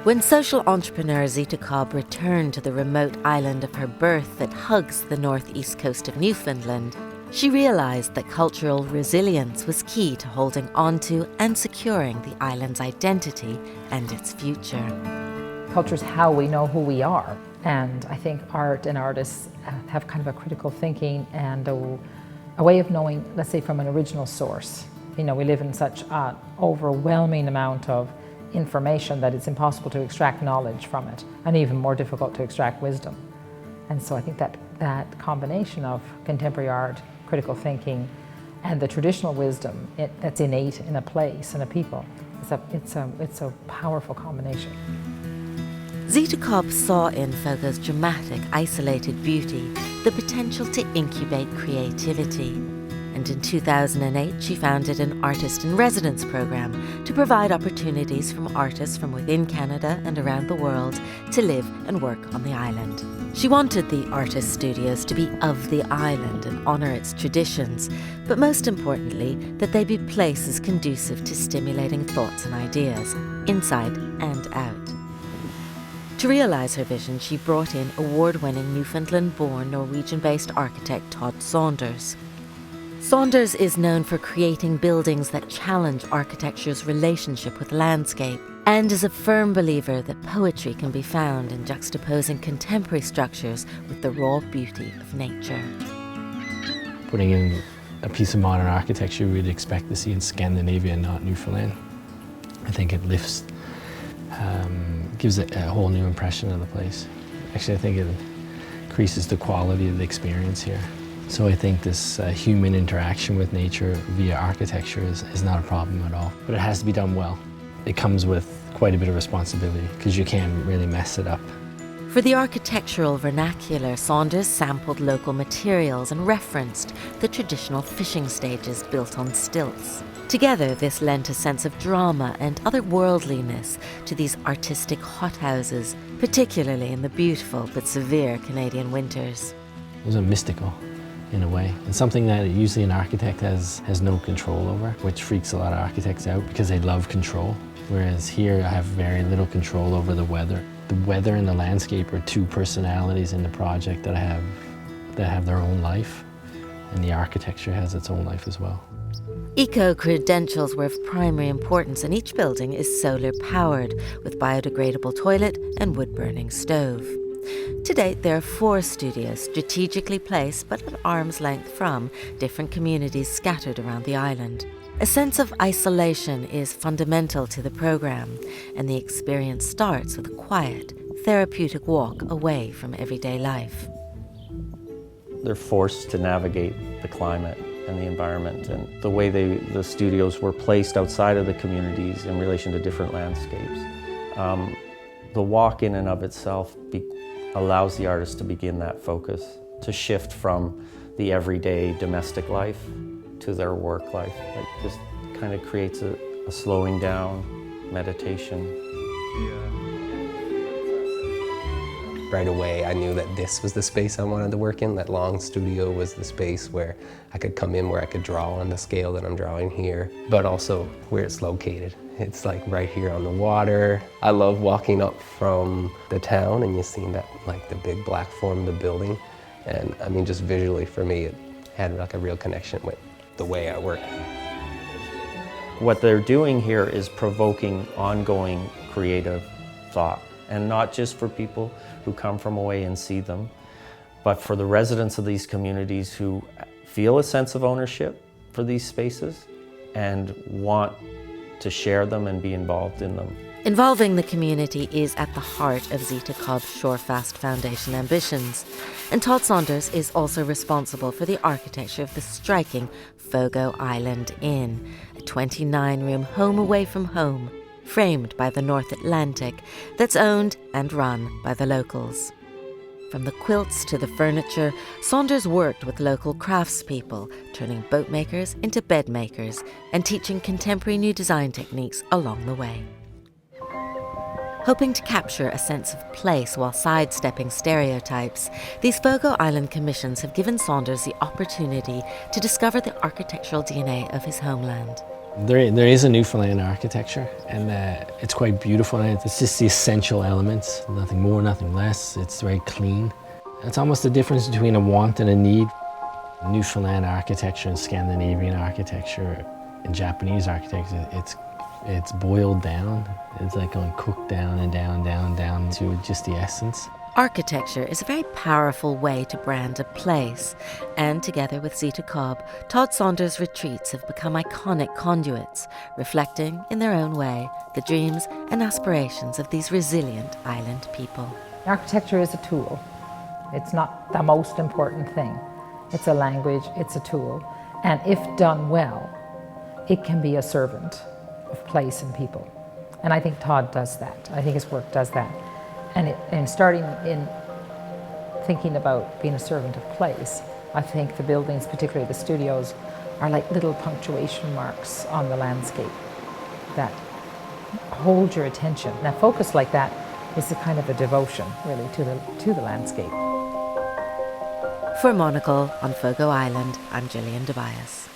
When social entrepreneur Zita Cobb returned to the remote island of her birth that hugs the northeast coast of Newfoundland, she realised that cultural resilience was key to holding onto and securing the island's identity and its future. Culture is how we know who we are, and I think art and artists have kind of a critical thinking and a way of knowing, let's say, from an original source. You know, we live in such an overwhelming amount of information that it's impossible to extract knowledge from it, and even more difficult to extract wisdom. And so I think that combination of contemporary art, critical thinking, and the traditional wisdom that's innate in a place and a people, it's a powerful combination. Zita Cobb saw in Fogo's dramatic, isolated beauty the potential to incubate creativity. And in 2008, she founded an Artist-in-Residence program to provide opportunities from artists from within Canada and around the world to live and work on the island. She wanted the artist studios to be of the island and honour its traditions, but most importantly, that they be places conducive to stimulating thoughts and ideas, inside and out. To realise her vision, she brought in award-winning Newfoundland-born Norwegian-based architect Todd Saunders. Saunders is known for creating buildings that challenge architecture's relationship with landscape, and is a firm believer that poetry can be found in juxtaposing contemporary structures with the raw beauty of nature. Putting in a piece of modern architecture we'd expect to see in Scandinavia and not Newfoundland. I think it lifts, gives it a whole new impression of the place. Actually, I think it increases the quality of the experience here. So I think this human interaction with nature via architecture is not a problem at all. But it has to be done well. It comes with quite a bit of responsibility because you can't really mess it up. For the architectural vernacular, Saunders sampled local materials and referenced the traditional fishing stages built on stilts. Together, this lent a sense of drama and otherworldliness to these artistic hothouses, particularly in the beautiful but severe Canadian winters. It was a mystical, in a way, and something that usually an architect has no control over, which freaks a lot of architects out because they love control. Whereas here I have very little control over the weather. The weather and the landscape are two personalities in the project that have their own life, and the architecture has its own life as well. Eco-credentials were of primary importance, and each building is solar-powered with biodegradable toilet and wood-burning stove. To date, there are 4 studios strategically placed but at arm's length from different communities scattered around the island. A sense of isolation is fundamental to the program, and the experience starts with a quiet, therapeutic walk away from everyday life. They're forced to navigate the climate and the environment, and the way the studios were placed outside of the communities in relation to different landscapes. The walk in and of itself allows the artist to begin that focus, to shift from the everyday domestic life to their work life. It just kind of creates a slowing down, meditation. Right away, I knew that this was the space I wanted to work in. That long studio was the space where I could come in, where I could draw on the scale that I'm drawing here, but also where it's located. It's like right here on the water. I love walking up from the town and you see that, like the big black form of the building. And I mean, just visually for me, it had like a real connection with the way I work. What they're doing here is provoking ongoing creative thought, and not just for people who come from away and see them, but for the residents of these communities who feel a sense of ownership for these spaces and want to share them and be involved in them. Involving the community is at the heart of Zita Cobb's Shorefast Foundation ambitions, and Todd Saunders is also responsible for the architecture of the striking Fogo Island Inn, a 29-room home away from home, framed by the North Atlantic, that's owned and run by the locals. From the quilts to the furniture, Saunders worked with local craftspeople, turning boat makers into bed makers and teaching contemporary new design techniques along the way. Hoping to capture a sense of place while sidestepping stereotypes, these Fogo Island commissions have given Saunders the opportunity to discover the architectural DNA of his homeland. There is a Newfoundland architecture, and it's quite beautiful. And it's just the essential elements, nothing more, nothing less. It's very clean. It's almost the difference between a want and a need. Newfoundland architecture and Scandinavian architecture and Japanese architecture, it's boiled down. It's like going cooked down and down, down, down to just the essence. Architecture is a very powerful way to brand a place, and together with Zita Cobb, Todd Saunders' retreats have become iconic conduits, reflecting in their own way the dreams and aspirations of these resilient island people. Architecture is a tool. It's not the most important thing. It's a language, it's a tool, and if done well, it can be a servant of place and people. And I think Todd does that. I think his work does that. And starting in thinking about being a servant of place, I think the buildings, particularly the studios, are like little punctuation marks on the landscape that hold your attention. Now, focus like that is a kind of a devotion, really, to the landscape. For Monocle on Fogo Island, I'm Gillian Tobias.